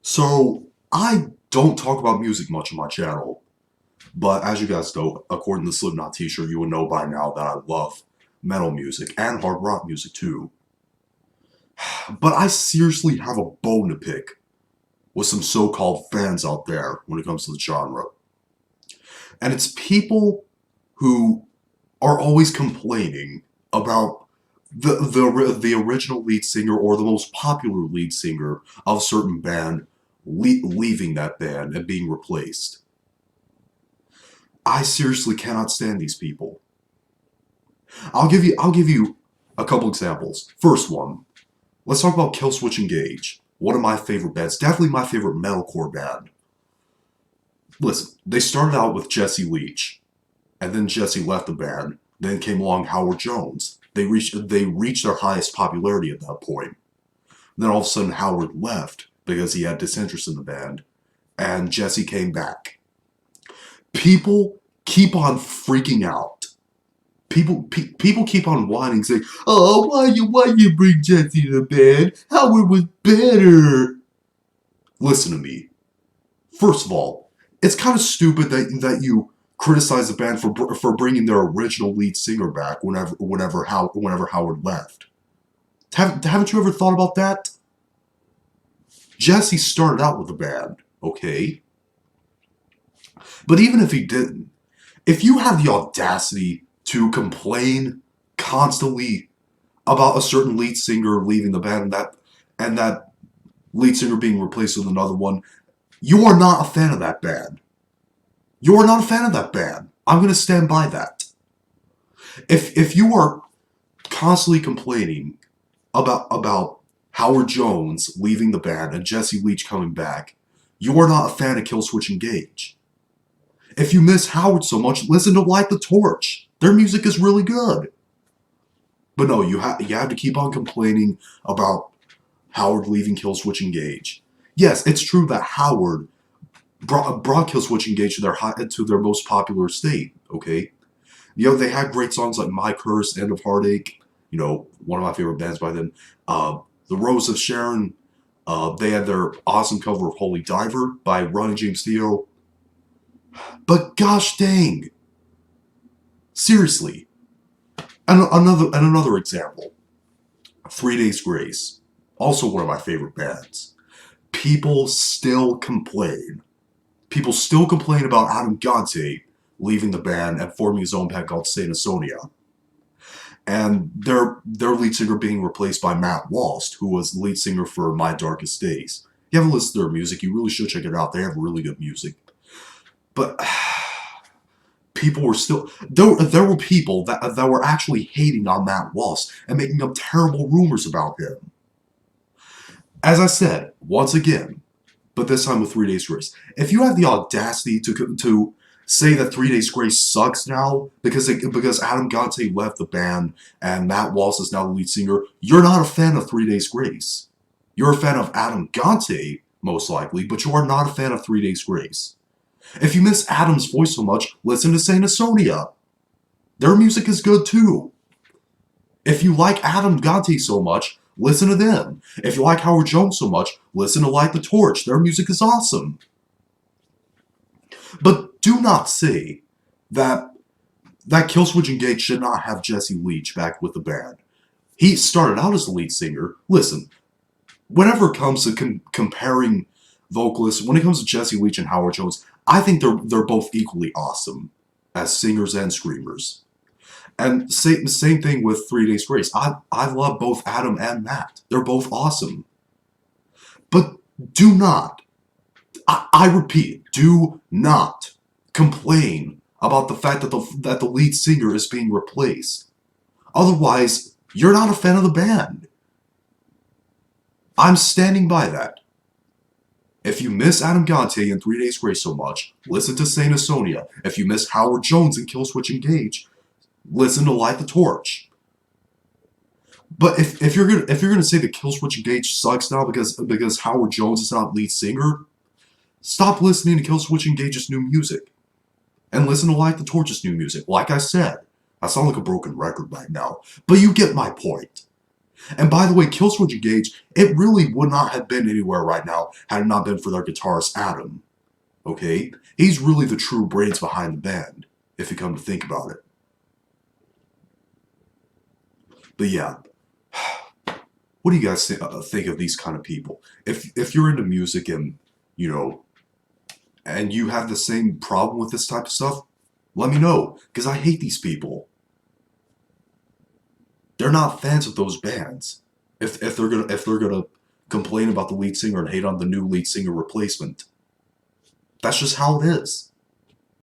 So, I don't talk about music much on my channel, but as you guys know, according to the Slipknot t-shirt, you would know by now that I love metal music and hard rock music too. But I seriously have a bone to pick with some so-called fans out there when it comes to the genre. And it's people who are always complaining about the original lead singer or the most popular lead singer of a certain band leaving that band and being replaced. I seriously cannot stand these people. I'll give you a couple examples. First one, let's talk about Killswitch Engage. One of my favorite bands, definitely my favorite metalcore band. Listen, they started out with Jesse Leach, and then Jesse left the band. Then came along Howard Jones. They reached their highest popularity at that point. Then all of a sudden Howard left because he had disinterest in the band, and Jesse came back. People keep on freaking out. People keep on whining, saying, "Oh, why you bring Jesse to the band? Howard was better." Listen to me. First of all, it's kind of stupid that you criticize the band for bringing their original lead singer back whenever Howard left. Haven't you ever thought about that? Jesse started out with the band, okay? But even if he didn't, if you have the audacity to complain constantly about a certain lead singer leaving the band and that lead singer being replaced with another one, you are not a fan of that band. You are not a fan of that band. I'm going to stand by that. If you are constantly complaining about Howard Jones leaving the band and Jesse Leach coming back, you are not a fan of Killswitch Engage. If you miss Howard so much, listen to Light the Torch. Their music is really good. But no, you have to keep on complaining about Howard leaving Killswitch Engage. Yes, it's true that Howard brought Killswitch Engage to their most popular state. Okay, they had great songs like My Curse, End of Heartache. One of my favorite bands by them. The Rose of Sharon. They had their awesome cover of Holy Diver by Ronnie James Dio. But gosh dang, seriously. And another example, 3 Days Grace, also one of my favorite bands. People still complain. People still complain about Adam Gonte leaving the band and forming his own band called Saint Asonia. And their lead singer being replaced by Matt Walst, who was the lead singer for My Darkest Days. You haven't listened to their music, you really should check it out. They have really good music. But people were still there were people that were actually hating on Matt Walsh and making up terrible rumors about him. As I said, once again, but this time with 3 Days Grace, if you have the audacity to say that 3 Days Grace sucks now because Adam Gonte left the band and Matt Walsh is now the lead singer, you're not a fan of 3 Days Grace. You're a fan of Adam Gonte, most likely, but you are not a fan of 3 Days Grace. If you miss Adam's voice so much, listen to Saint Asonia. Their music is good too. If you like Adam Gonte so much, listen to them. If you like Howard Jones so much, listen to Light the Torch. Their music is awesome. But do not say that Killswitch Engage should not have Jesse Leach back with the band. He started out as the lead singer. Listen, whenever it comes to comparing vocalists, when it comes to Jesse Leach and Howard Jones, I think they're both equally awesome as singers and screamers. And same thing with 3 Days Grace. I love both Adam and Matt. They're both awesome. But do not, I repeat, do not complain about the fact that the lead singer is being replaced. Otherwise, you're not a fan of the band. I'm standing by that. If you miss Adam Gonte and 3 Days Grace so much, listen to Saint Asonia. If you miss Howard Jones and Killswitch Engage, listen to Light the Torch. But if you're gonna say that Killswitch Engage sucks now because Howard Jones is not lead singer, stop listening to Killswitch Engage's new music and listen to Light the Torch's new music. Like I said, I sound like a broken record right now, but you get my point. And by the way, Killswitch Engage, it really would not have been anywhere right now had it not been for their guitarist Adam. Okay? He's really the true brains behind the band, if you come to think about it. But yeah, what do you guys think of these kind of people? If you're into music and, you know, and you have the same problem with this type of stuff, let me know, because I hate these people. They're not fans of those bands. If they're gonna complain about the lead singer and hate on the new lead singer replacement, that's just how it is.